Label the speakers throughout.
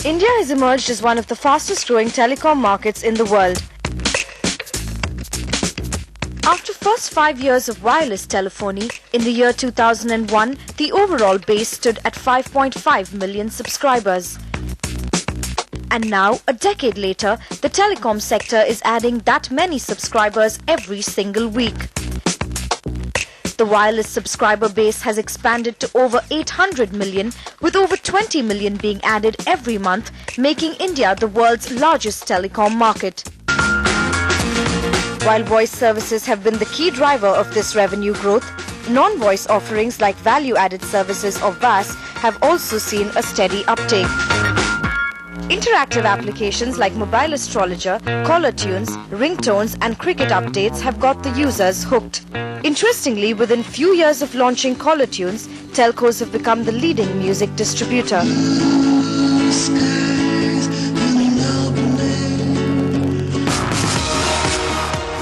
Speaker 1: India has emerged as one of the fastest growing telecom markets in the world. After first 5 years of wireless telephony, in the year 2001, the overall base stood at 5.5 million subscribers. And now, a decade later, the telecom sector is adding that many subscribers every single week. The wireless subscriber base has expanded to over 800 million, with over 20 million being added every month, making India the world's largest telecom market. While voice services have been the key driver of this revenue growth, non-voice offerings like value-added services or VAS have also seen a steady uptake. Interactive applications like mobile astrologer, caller tunes, ringtones and cricket updates have got the users hooked. Interestingly, within few years of launching caller tunes, telcos have become the leading music distributor.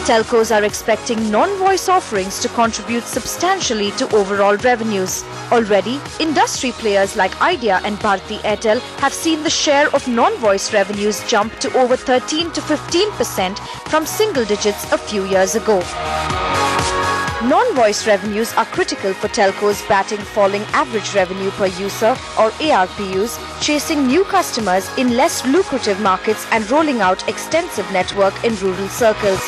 Speaker 1: Telcos are expecting non-voice offerings to contribute substantially to overall revenues. Already, industry players like Idea and Bharti Airtel have seen the share of non-voice revenues jump to over 13 to 15% from single digits a few years ago. Non-voice revenues are critical for telcos batting falling average revenue per user or ARPUs, chasing new customers in less lucrative markets and rolling out extensive network in rural circles.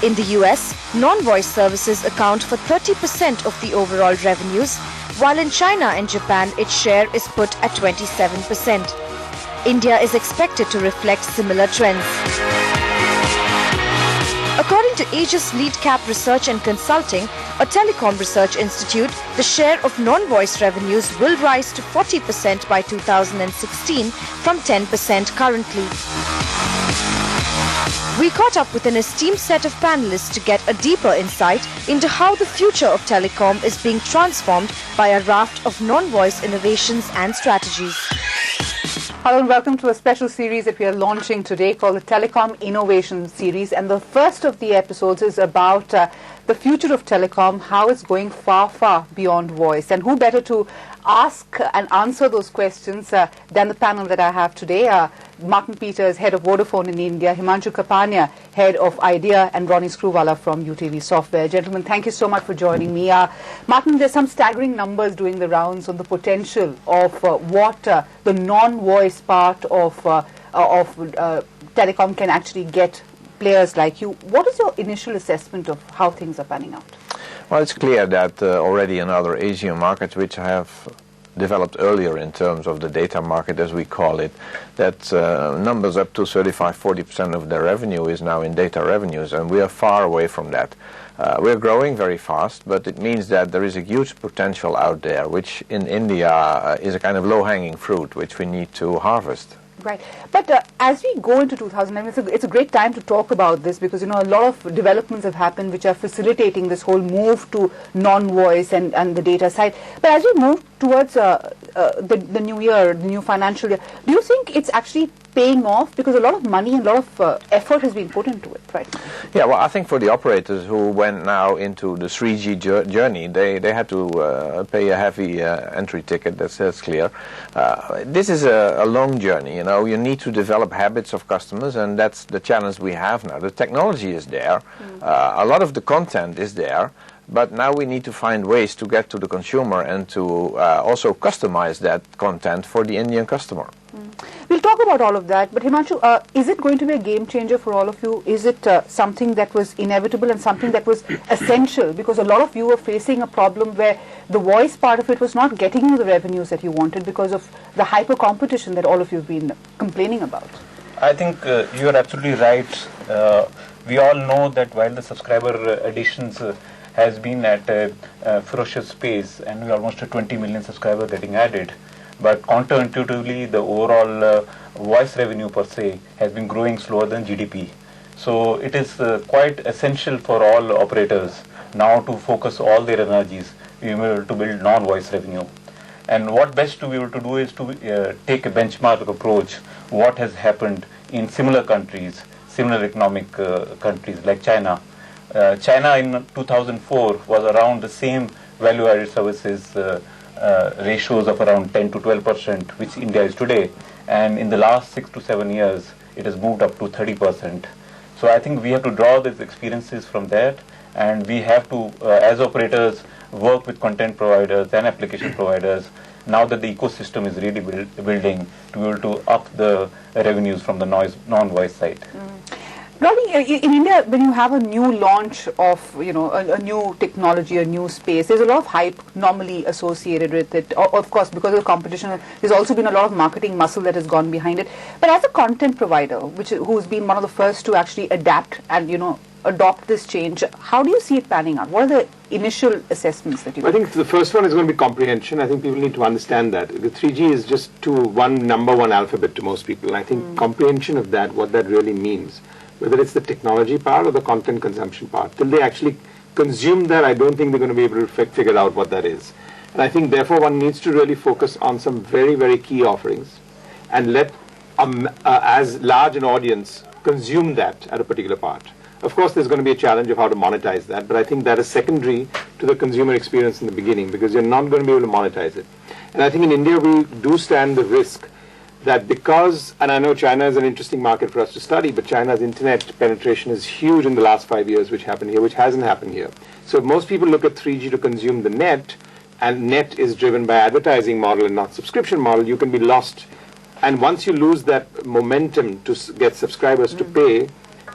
Speaker 1: In the US, non-voice services account for 30% of the overall revenues, while in China and Japan its share is put at 27%. India is expected to reflect similar trends. According to Aegis Lead Cap Research and Consulting, a telecom research institute, the share of non-voice revenues will rise to 40% by 2016 from 10% currently. We caught up with an esteemed set of panelists to get a deeper insight into how the future of telecom is being transformed by a raft of non-voice innovations and strategies.
Speaker 2: Hello and welcome to a special series that we are launching today called the Telecom Innovation Series, and the first of the episodes is about the future of telecom, how it's going far, far beyond voice. And who better to ask and answer those questions than the panel that I have today. Marten Pieter is head of Vodafone in India, Himanshu Kapania, head of Idea, and Ronnie Screwvala from UTV Software. Gentlemen, thank you so much for joining me. Marten, there's some staggering numbers doing the rounds on the potential of what the non-voice part of telecom can actually get players like you. What is your initial assessment of how things are panning out?
Speaker 3: Well, it's clear that already in other Asian markets which have developed earlier in terms of the data market, as we call it, that numbers up to 35-40% of their revenue is now in data revenues, and we are far away from that. We're growing very fast, but it means that there is a huge potential out there, which in India is a kind of low-hanging fruit, which we need to harvest.
Speaker 2: Right. But as we go into 2011, it's a great time to talk about this because, you know, a lot of developments have happened which are facilitating this whole move to non-voice and the data side. But as we move towards the new year, the new financial year, do you think it's actually paying off? Because a lot of money and a lot of effort has been put into it, right?
Speaker 3: Yeah, well, I think for the operators who went now into the 3G journey, they had to pay a heavy entry ticket, that's clear. This is a long journey, you know. You need to develop habits of customers, and that's the challenge we have now. The technology is there, a lot of the content is there, but now we need to find ways to get to the consumer and to also customize that content for the Indian customer.
Speaker 2: We'll talk about all of that, but Himanshu, is it going to be a game changer for all of you? Is it something that was inevitable and something that was essential? Because a lot of you were facing a problem where the voice part of it was not getting you the revenues that you wanted because of the hyper competition that all of you have been complaining about.
Speaker 4: I think you are absolutely right. We all know that while the subscriber additions has been at a ferocious pace, and we're almost at 20 million subscribers getting added, but counterintuitively, the overall voice revenue per se has been growing slower than GDP. So it is quite essential for all operators now to focus all their energies to build non-voice revenue. And what best to be able to do is to take a benchmark approach, what has happened in similar countries, similar economic countries like China. China in 2004 was around the same value-added services ratios of around 10 to 12%, which India is today. And in the last 6 to 7 years, it has moved up to 30%. So I think we have to draw these experiences from that, and we have to, as operators, work with content providers and application providers, now that the ecosystem is really building, to be able to up the revenues from the non-voice side.
Speaker 2: Ronnie, in India, when you have a new launch of, a new technology, a new space, there's a lot of hype normally associated with it. Of course, because of the competition, there's also been a lot of marketing muscle that has gone behind it. But as a content provider, who's been one of the first to actually adapt and, adopt this change, how do you see it panning out? What are the initial assessments that you
Speaker 5: I think the first one is going to be comprehension. I think people need to understand that. The 3G is just number one alphabet to most people. And I think comprehension of that, what that really means, whether it's the technology part or the content consumption part, till they actually consume that, I don't think they're going to be able to figure out what that is. And I think, therefore, one needs to really focus on some very, very key offerings and let as large an audience consume that at a particular part. Of course, there's going to be a challenge of how to monetize that, but I think that is secondary to the consumer experience in the beginning, because you're not going to be able to monetize it. And I think in India, we do stand the risk that because, and I know China is an interesting market for us to study, but China's internet penetration is huge in the last 5 years, which happened here, which hasn't happened here. So if most people look at 3G to consume the net, and net is driven by advertising model and not subscription model, you can be lost. And once you lose that momentum to get subscribers to pay,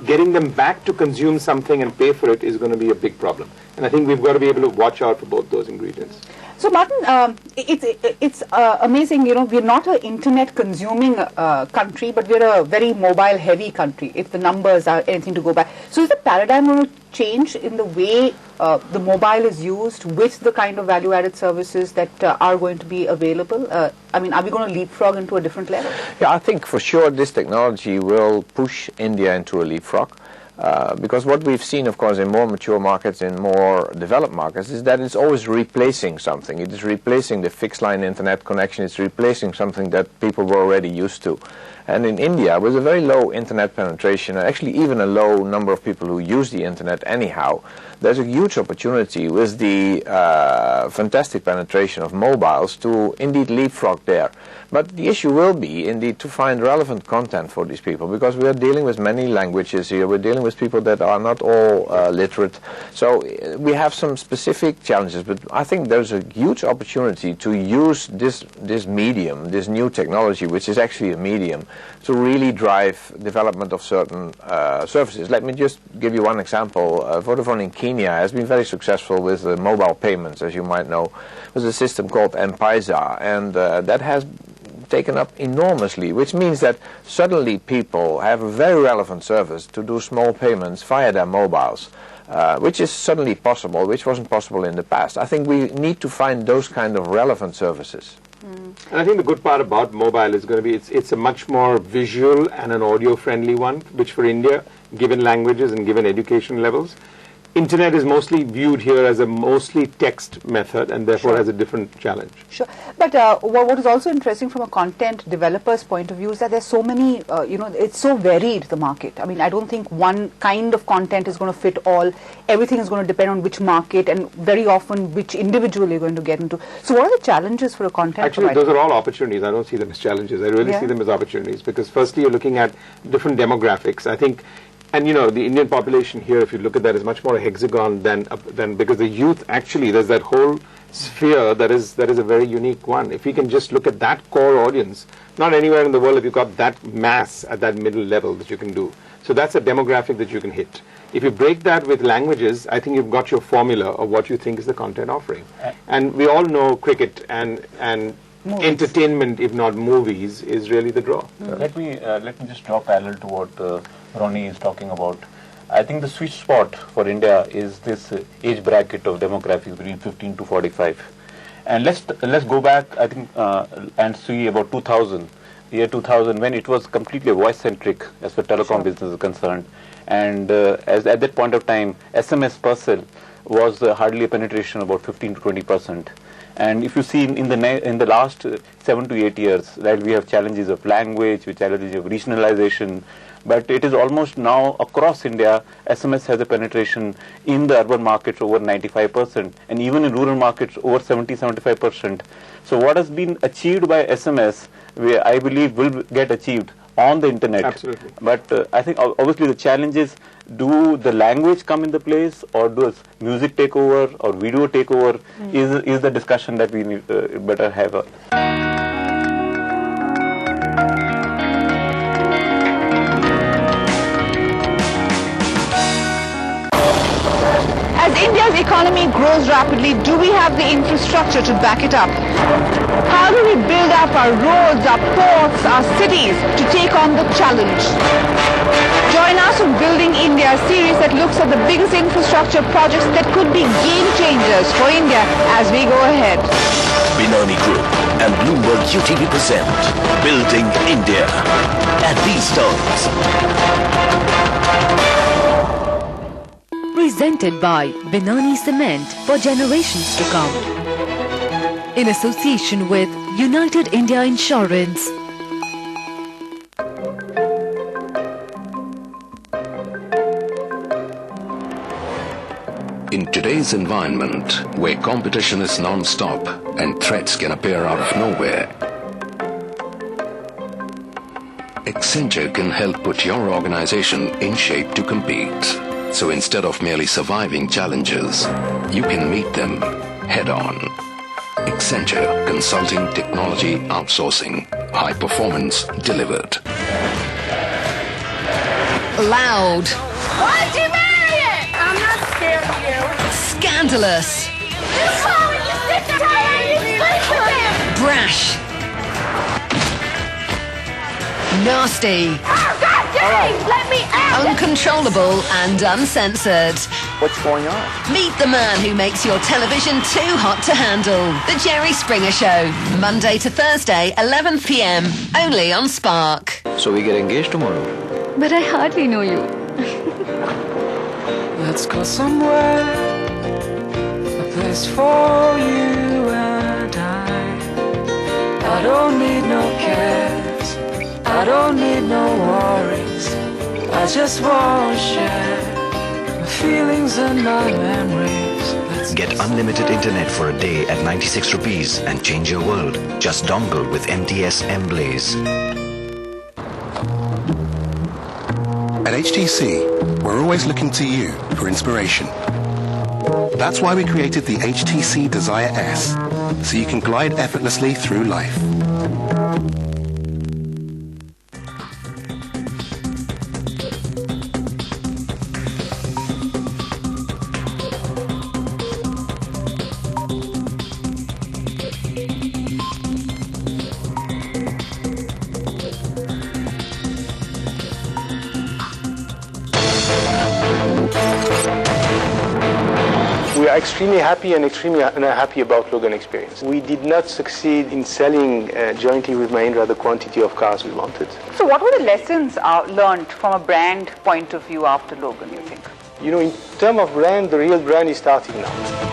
Speaker 5: getting them back to consume something and pay for it is going to be a big problem. And I think we've got to be able to watch out for both those ingredients.
Speaker 2: So, Marten, it's amazing, we're not an internet consuming country, but we're a very mobile heavy country, if the numbers are anything to go by. So is the paradigm going to change in the way the mobile is used with the kind of value added services that are going to be available? Are we going to leapfrog into a different level?
Speaker 3: Yeah, I think for sure this technology will push India into a leapfrog. Because what we've seen, of course, in more mature markets, in more developed markets, is that it's always replacing something. It is replacing the fixed line internet connection. It's replacing something that people were already used to. And in India, with a very low internet penetration, actually even a low number of people who use the internet anyhow, there's a huge opportunity with the fantastic penetration of mobiles to indeed leapfrog there. But the issue will be indeed to find relevant content for these people, because we are dealing with many languages here. We're dealing with people that are not all literate. So we have some specific challenges, but I think there's a huge opportunity to use this medium, this new technology, which is actually a medium, to really drive development of certain services. Let me just give you one example. Vodafone in Kenya has been very successful with mobile payments, as you might know. There's a system called M-Pesa, and that has taken up enormously, which means that suddenly people have a very relevant service to do small payments via their mobiles, which is suddenly possible, which wasn't possible in the past. I think we need to find those kind of relevant services.
Speaker 5: And I think the good part about mobile is going to be it's a much more visual and an audio-friendly one, which for India, given languages and given education levels, Internet is mostly viewed here as a mostly text method, and therefore has a different challenge.
Speaker 2: Sure. But what is also interesting from a content developer's point of view is that there's so many, it's so varied, the market. I don't think one kind of content is going to fit all. Everything is going to depend on which market and very often which individual you're going to get into. So what are the challenges for a content provider?
Speaker 5: Those are all opportunities. I don't see them as challenges. I really see them as opportunities, because firstly you're looking at different demographics. I think, and the Indian population here, if you look at that, is much more a hexagon than because the youth, actually, there's that whole sphere that is a very unique one. If we can just look at that core audience, not anywhere in the world have you got that mass at that middle level that you can do. So that's a demographic that you can hit. If you break that with languages, I think you've got your formula of what you think is the content offering. And we all know cricket and entertainment, if not movies, is really the draw.
Speaker 4: Let me just draw parallel to what Ronnie is talking about. I think the sweet spot for India is this age bracket of demographics between 15 to 45. And let's go back, I think, and see about 2000, year 2000, when it was completely voice-centric as far as telecom business is concerned. And as at that point of time, SMS per cell was hardly a penetration, about 15 to 20%. And if you see in the last 7 to 8 years, that we have challenges of language, with challenges of regionalization, but it is almost now across India, SMS has a penetration in the urban markets over 95%, and even in rural markets over 70-75%. So what has been achieved by SMS, I believe will get achieved on the internet.
Speaker 5: Absolutely.
Speaker 4: But I think obviously the challenge is, do the language come in the place, or does music take over, or video take over? Is the discussion that we need, better have.
Speaker 2: As India's economy grows rapidly, do we have the infrastructure to back it up? How do we build up our roads, our ports, our cities to take on the challenge? Join us on Building India, a series that looks at the biggest infrastructure projects that could be game changers for India as we go ahead.
Speaker 6: Menon Group and Bloomberg UTV present Building India at these stones.
Speaker 7: Presented by Binani Cement for generations to come. In association with United India Insurance.
Speaker 8: In today's environment, where competition is non-stop and threats can appear out of nowhere, Accenture can help put your organization in shape to compete. So instead of merely surviving challenges, you can meet them head-on. Accenture Consulting Technology Outsourcing. High performance delivered.
Speaker 7: Loud.
Speaker 9: Why'd you marry it? I'm not scared of you.
Speaker 7: Scandalous.
Speaker 9: You call it, you sit there and you sleep with him.
Speaker 7: Brash. Nasty.
Speaker 9: Oh, God, let me out.
Speaker 7: Uncontrollable and uncensored.
Speaker 3: What's going on?
Speaker 7: Meet the man who makes your television too hot to handle. The Jerry Springer Show. Monday to Thursday, 11 p.m. Only on Spark.
Speaker 3: So we get engaged tomorrow?
Speaker 7: But I hardly know you.
Speaker 10: Let's go somewhere, a place for you and I don't need no cares, I don't need no worries. I just want to share my feelings and my memories.
Speaker 6: Get unlimited internet for a day at 96 rupees and change your world. Just dongle with MTS M-Blaze.
Speaker 11: At HTC, we're always looking to you for inspiration. That's why we created the HTC Desire S, so you can glide effortlessly through life.
Speaker 12: We are extremely happy and extremely unhappy about Logan Experience. We did not succeed in selling jointly with Mahindra the quantity of cars we wanted.
Speaker 2: So what were the lessons learned from a brand point of view after Logan, you think?
Speaker 12: You know, in terms of brand, the real brand is starting now.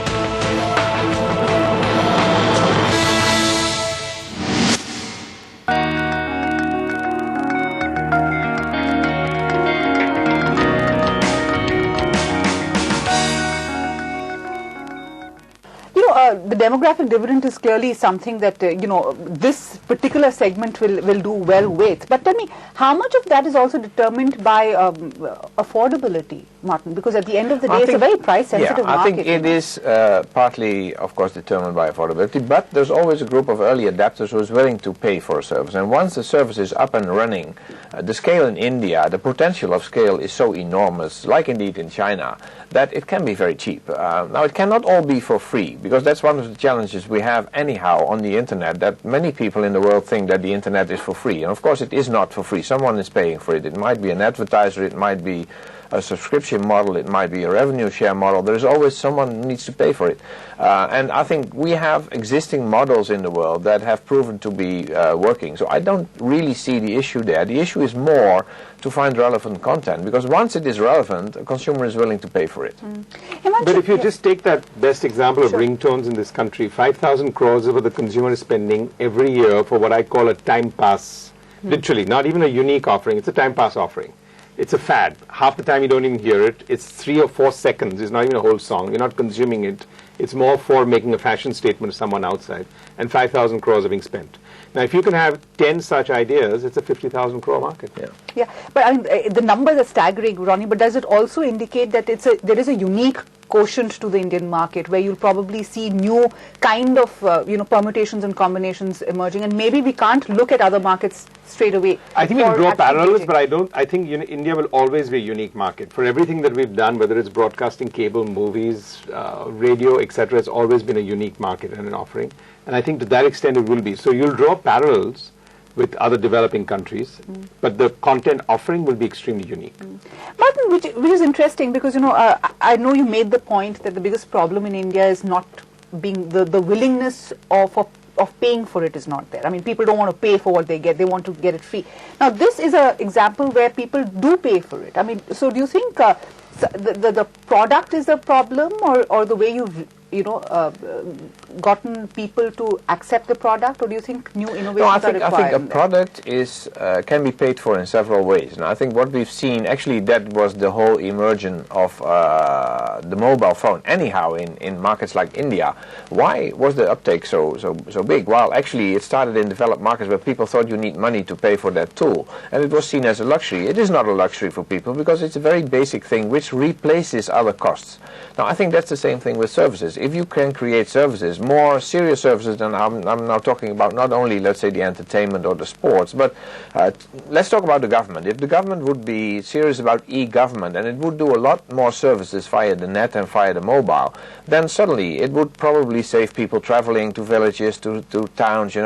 Speaker 2: The demographic dividend is clearly something that, this particular segment will do well with. But tell me, how much of that is also determined by affordability, Marten? Because at the end of the day, it's a very price-sensitive market.
Speaker 3: I think it is partly, of course, determined by affordability, but there's always a group of early adapters who is willing to pay for a service. And once the service is up and running, the scale in India, the potential of scale is so enormous, like indeed in China, that it can be very cheap. Now, it cannot all be for free, because that's one of the challenges we have anyhow on the internet, that many people in the world think that the internet is for free. And of course, it is not for free. Someone is paying for it. It might be an advertiser, it might be a subscription model, it might be a revenue share model. There's always someone who needs to pay for it. And I think we have existing models in the world that have proven to be working. So I don't really see the issue there. The issue is more to find relevant content, because once it is relevant, a consumer is willing to pay for it.
Speaker 5: But if you just take that best example of ringtones in this country, 5,000 crores of the consumer is spending every year for what I call a time pass. Literally, not even a unique offering, it's a time pass offering. It's a fad. Half the time you don't even hear it. It's 3 or 4 seconds. It's not even a whole song. You're not consuming it. It's more for making a fashion statement to someone outside. And 5,000 crores are being spent. Now, if you can have 10 such ideas, it's a 50,000 crore market.
Speaker 2: Yeah, but I mean, the numbers are staggering, Ronnie, but does it also indicate that there is a unique quotient to the Indian market where you'll probably see new kind of permutations and combinations emerging, and maybe we can't look at other markets straight away?
Speaker 5: I think we can draw parallels, but I think India will always be a unique market. For everything that we've done, whether it's broadcasting, cable, movies, radio, etc., it's always been a unique market and an offering. And I think to that extent it will be. So you'll draw parallels with other developing countries, but the content offering will be extremely unique.
Speaker 2: Marten, which is interesting because, I know you made the point that the biggest problem in India is not being the willingness of paying for it is not there. I mean, people don't want to pay for what they get. They want to get it free. Now, this is an example where people do pay for it. I mean, so do you think the product is the problem, or the way you've gotten people to accept the product, or do you think new innovations are required?
Speaker 3: I think a product is can be paid for in several ways. And I think what we've seen, actually, that was the whole emergence of the mobile phone. Anyhow, in markets like India, why was the uptake so big? Well, actually, it started in developed markets where people thought you need money to pay for that tool, and it was seen as a luxury. It is not a luxury for people because it's a very basic thing which replaces other costs. Now, I think that's the same thing with services. If you can create services, more serious services than I'm now talking about, not only, let's say, the entertainment or the sports, but let's talk about the government. If the government would be serious about e-government and it would do a lot more services via the net and via the mobile, then suddenly it would probably save people traveling to villages, to towns,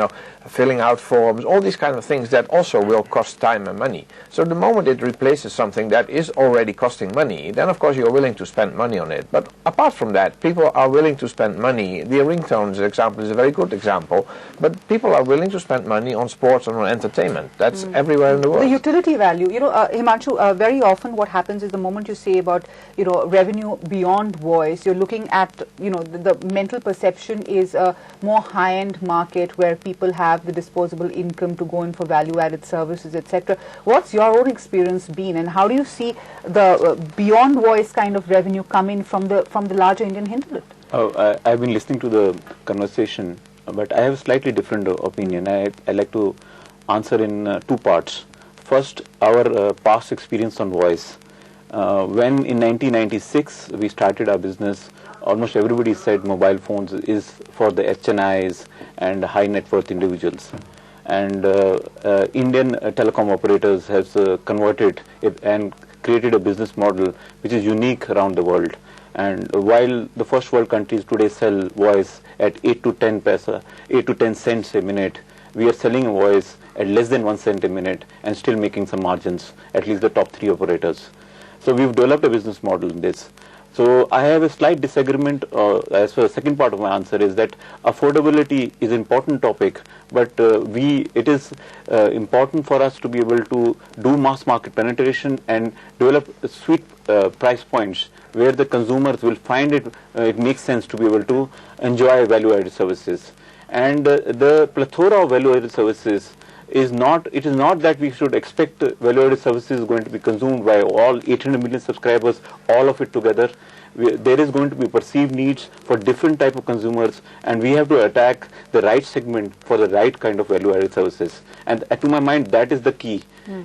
Speaker 3: filling out forms, all these kind of things that also will cost time and money. So the moment it replaces something that is already costing money, then of course you're willing to spend money on it. But apart from that, people are willing to spend money. The ringtones example is a very good example, but people are willing to spend money on sports and on entertainment. That's everywhere in the world.
Speaker 2: The utility value, Himanshu, very often what happens is the moment you say about, revenue beyond voice, you're looking at, the mental perception is a more high-end market where people have the disposable income to go in for value-added services, etc. What's your own experience been, and how do you see the beyond voice kind of revenue come in from the larger Indian hinterland?
Speaker 4: I've been listening to the conversation, but I have a slightly different opinion. I like to answer in 2 parts. First, our past experience on voice. When in 1996 we started our business, almost everybody said mobile phones is for the HNIs and high net worth individuals. And Indian telecom operators has converted it and created a business model which is unique around the world. And while the first world countries today sell voice at 8 to 10 cents a minute, we are selling a voice at less than 1 cent a minute and still making some margins, at least the top 3 operators. So we've developed a business model in this. So I have a slight disagreement as for the second part of my answer is that affordability is an important topic, but it is important for us to be able to do mass market penetration and develop sweet price points where the consumers will find it makes sense to be able to enjoy value-added services. And the plethora of value-added services is not that we should expect value-added services going to be consumed by all 800 million subscribers, all of it together. There is going to be perceived needs for different type of consumers, and we have to attack the right segment for the right kind of value-added services. And to my mind, that is the key.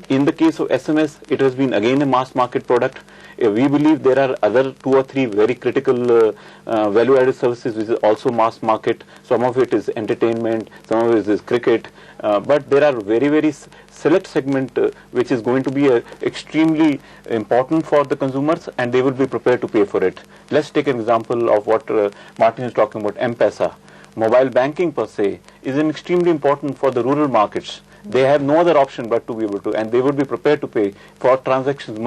Speaker 4: In the case of SMS, it has been again a mass market product. We believe there are other 2 or 3 very critical value-added services which is also mass market. Some of it is entertainment, some of it is cricket, but there are very, very select segment which is going to be extremely important for the consumers, and they will be prepared to pay for it. Let's take an example of what Marten is talking about, M-Pesa. Mobile banking per se is extremely important for the rural markets. They have no other option but to be able to, and they would be prepared to pay for transactions,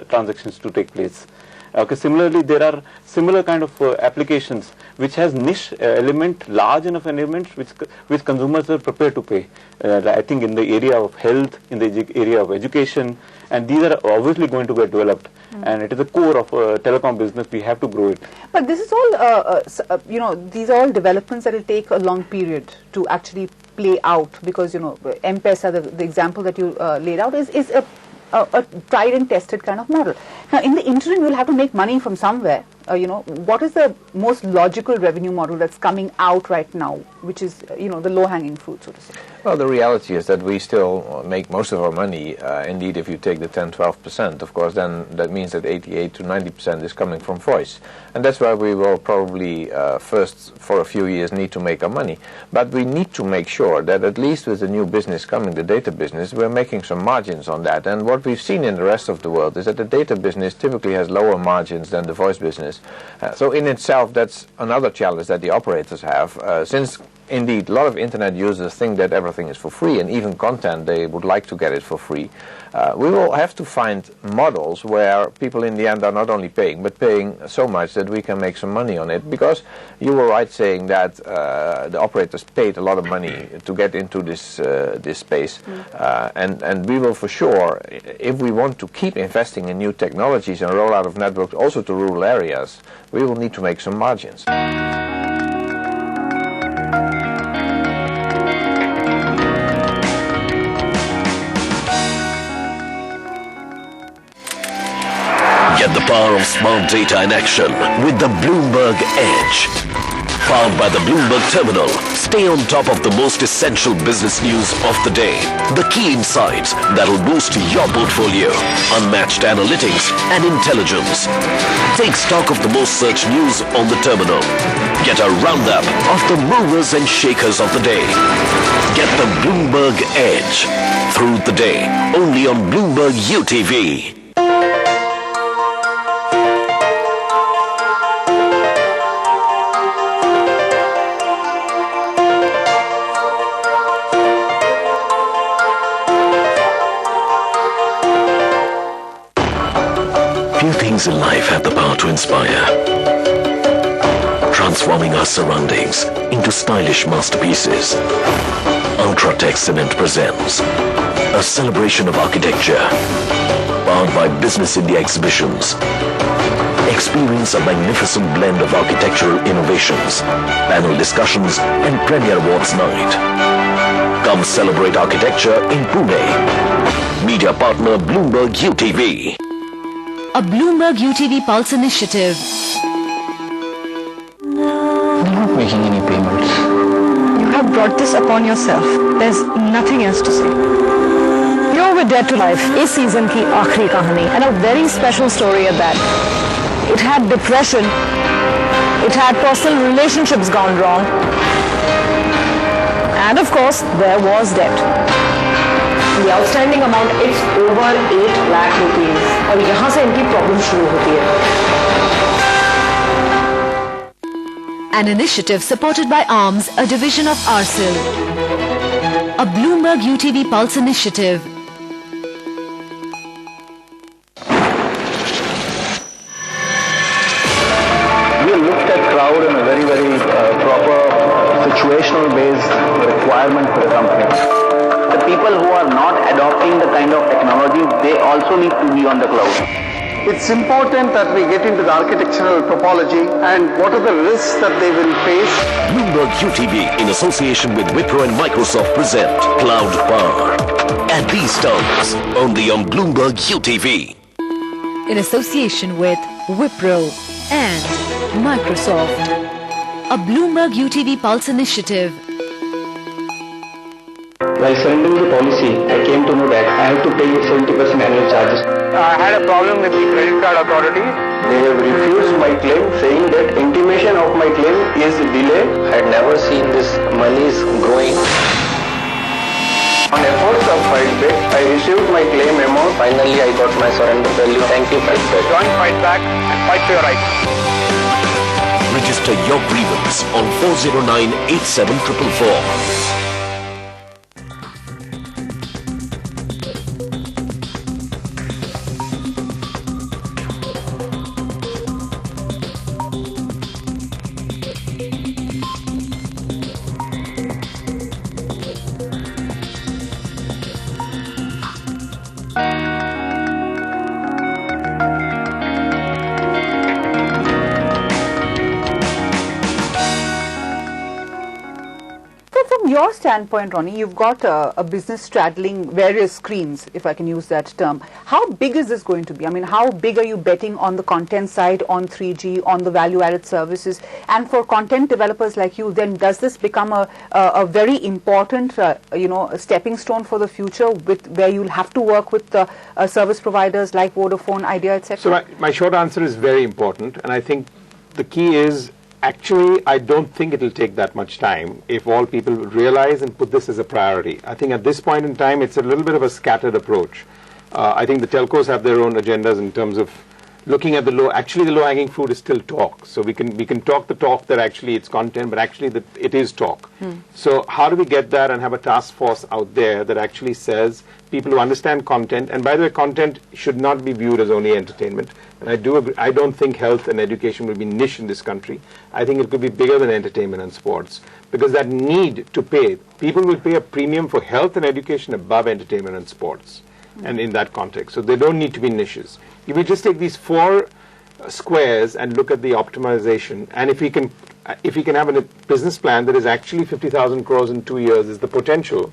Speaker 4: transactions to take place. Okay, similarly, there are similar kind of applications which has niche element, large enough elements which consumers are prepared to pay. I think in the area of health, in the area of education, and these are obviously going to get developed. And it is the core of telecom business. We have to grow it.
Speaker 2: But this is all, these are all developments that will take a long period to actually play out, because M-Pesa, the example that you laid out, is a tried and tested kind of model. Now, in the interim, you'll have to make money from somewhere. What is the most logical revenue model that's coming out right now, which is, the low-hanging fruit, so to say?
Speaker 3: Well, the reality is that we still make most of our money. Indeed, if you take the 10-12%, of course, then that means that 88 to 90% is coming from voice. And that's why we will probably first, for a few years, need to make our money. But we need to make sure that at least with the new business coming, the data business, we're making some margins on that. And what we've seen in the rest of the world is that the data business typically has lower margins than the voice business. So in itself, that's another challenge that the operators have, since indeed a lot of internet users think that everything is for free, and even content they would like to get it for free. We will have to find models where people in the end are not only paying, but paying so much that we can make some money on it, because you were right saying that the operators paid a lot of money to get into this space, and we will for sure, if we want to keep investing in new technologies and roll out of networks also to rural areas, we will need to make some margins.
Speaker 6: Get the power of smart data in action with the Bloomberg Edge. Powered by the Bloomberg Terminal, stay on top of the most essential business news of the day. The key insights that'll boost your portfolio, unmatched analytics and intelligence. Take stock of the most searched news on the terminal. Get a roundup of the movers and shakers of the day. Get the Bloomberg Edge through the day, only on Bloomberg UTV. Few things in life have the power to inspire, transforming our surroundings into stylish masterpieces. Ultratech Cement presents a celebration of architecture, powered by Business India exhibitions. Experience a magnificent blend of architectural innovations, panel discussions, and premiere awards night. Come celebrate architecture in Pune. Media partner Bloomberg UTV.
Speaker 1: A Bloomberg UTV Pulse initiative.
Speaker 13: I'm not making any payments.
Speaker 14: You have brought this upon yourself. There's nothing else to say. You're with Dead to Life, इस season की आखिरी कहानी, and a very special story at that. It had depression. It had personal relationships gone wrong. And of course, there was debt. The outstanding amount is over 8 lakh rupees. और यहाँ से इनकी problem शुरू होती है.
Speaker 1: An initiative supported by ARMS, a division of ARCIL. A Bloomberg UTV Pulse initiative.
Speaker 15: We looked at crowd in a very, very proper situational based requirement for the company. The people who are not adopting the kind of technology, they also need to be on the cloud.
Speaker 16: It's important that we get into the architectural topology and what are the risks that they will face.
Speaker 6: Bloomberg UTV, in association with Wipro and Microsoft, present Cloud Power. At these times, only on Bloomberg UTV.
Speaker 1: In association with Wipro and Microsoft. A Bloomberg UTV Pulse initiative.
Speaker 15: While surrendering the policy, I came to know that I have to pay 70% annual charges.
Speaker 12: I had a problem with the credit card authority.
Speaker 15: They have refused my claim, saying that intimation of my claim is delayed. I had never seen this monies growing. On efforts of Fight Back, I received my claim amount. Finally, I got my surrender value. Thank you, Fight Back.
Speaker 12: Join Fight Back and fight for your rights.
Speaker 6: Register your grievance on 409-87444.
Speaker 2: your standpoint, Ronnie, you've got a business straddling various screens, if I can use that term. How big is this going to be? I mean, how big are you betting on the content side, on 3G, on the value-added services? And for content developers like you, then does this become a very important, stepping stone for the future, where you'll have to work with service providers like Vodafone, Idea, etc.?
Speaker 5: So my short answer is very important, and I think the key is, actually, I don't think it will take that much time if all people realize and put this as a priority. I think at this point in time, it's a little bit of a scattered approach. I think the telcos have their own agendas in terms of looking at the low-hanging fruit is still talk. So we can talk the talk that actually it's content, but actually it is talk. So how do we get that and have a task force out there that actually says people who understand content, and by the way, content should not be viewed as only entertainment. And I do agree, I don't think health and education will be niche in this country. I think it could be bigger than entertainment and sports, because that need to pay, people will pay a premium for health and education above entertainment and sports. And in that context, so they don't need to be niches. If we just take these 4 squares and look at the optimization, and if we can have a business plan that is actually 50,000 crores in 2 years is the potential,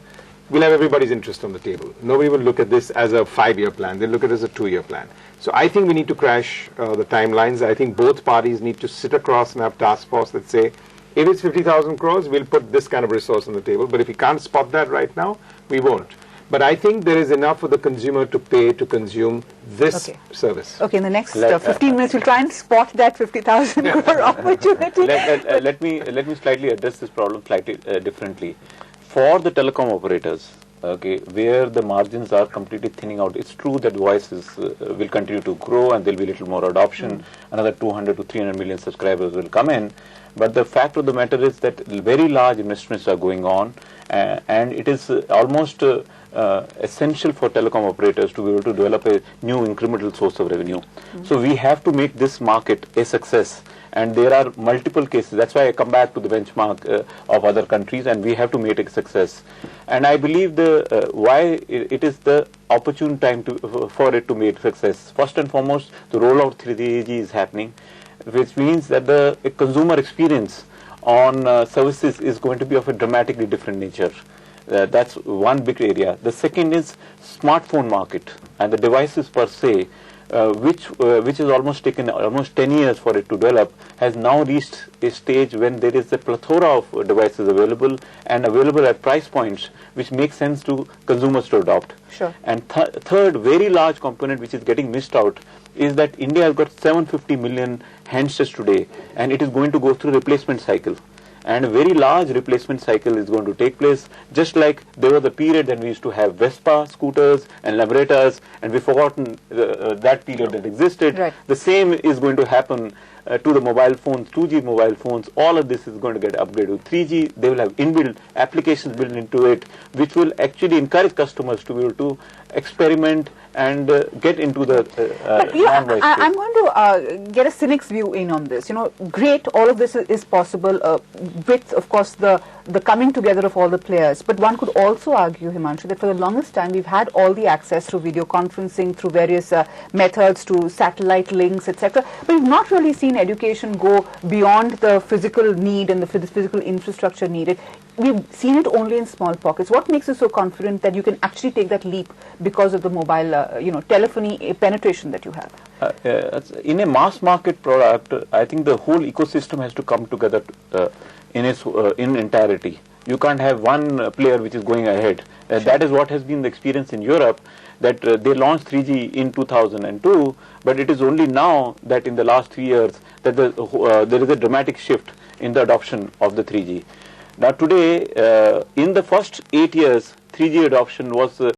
Speaker 5: we'll have everybody's interest on the table. Nobody will look at this as a 5-year plan. They'll look at it as a 2-year plan. So I think we need to crash the timelines. I think both parties need to sit across and have task force that say, if it's 50,000 crores, we'll put this kind of resource on the table. But if we can't spot that right now, we won't. But I think there is enough for the consumer to pay to consume this service.
Speaker 2: Okay, in the next 15 minutes, we'll try and spot that 50,000 crore opportunity.
Speaker 4: Let me slightly address this problem slightly differently. For the telecom operators, okay, where the margins are completely thinning out, it's true that voices will continue to grow and there'll be a little more adoption. Another 200 to 300 million subscribers will come in. But the fact of the matter is that very large investments are going on, and it is almost essential for telecom operators to be able to develop a new incremental source of revenue. So we have to make this market a success. And there are multiple cases. That's why I come back to the benchmark of other countries, and we have to make it a success. And I believe why it is the opportune time for it to make success. First and foremost, the rollout 3G is happening, which means that the consumer experience on services is going to be of a dramatically different nature. That's one big area. The second is smartphone market and the devices per se, which has almost taken almost 10 years for it to develop, has now reached a stage when there is a plethora of devices available and available at price points which make sense to consumers to adopt.
Speaker 2: Sure.
Speaker 4: And third, very large component which is getting missed out is that India has got 750 million handsets today, and it is going to go through replacement cycle. And a very large replacement cycle is going to take place, just like there was a period when we used to have Vespa scooters and Labrettas, and we've forgotten that period that existed.
Speaker 2: Right.
Speaker 4: The same is going to happen to the mobile phones, 2G mobile phones. All of this is going to get upgraded to 3G. They will have inbuilt applications built into it, which will actually encourage customers to be able to experiment and get into the non-voice space.
Speaker 2: I'm going to get a cynic's view in on this. Great, all of this is possible with, of course, the coming together of all the players. But one could also argue, Himanshu, that for the longest time we've had all the access through video conferencing, through various methods, to satellite links, etc. But we've not really seen education go beyond the physical need and the physical infrastructure needed. We've seen it only in small pockets. What makes you so confident that you can actually take that leap because of the mobile, telephony penetration that you have?
Speaker 4: In a mass market product, I think the whole ecosystem has to come together in entirety. You can't have one player which is going ahead.
Speaker 2: Sure.
Speaker 4: That is what has been the experience in Europe, that they launched 3G in 2002, but it is only now that in the last 3 years that there is a dramatic shift in the adoption of the 3G. Now today, in the first 8 years, 3G adoption was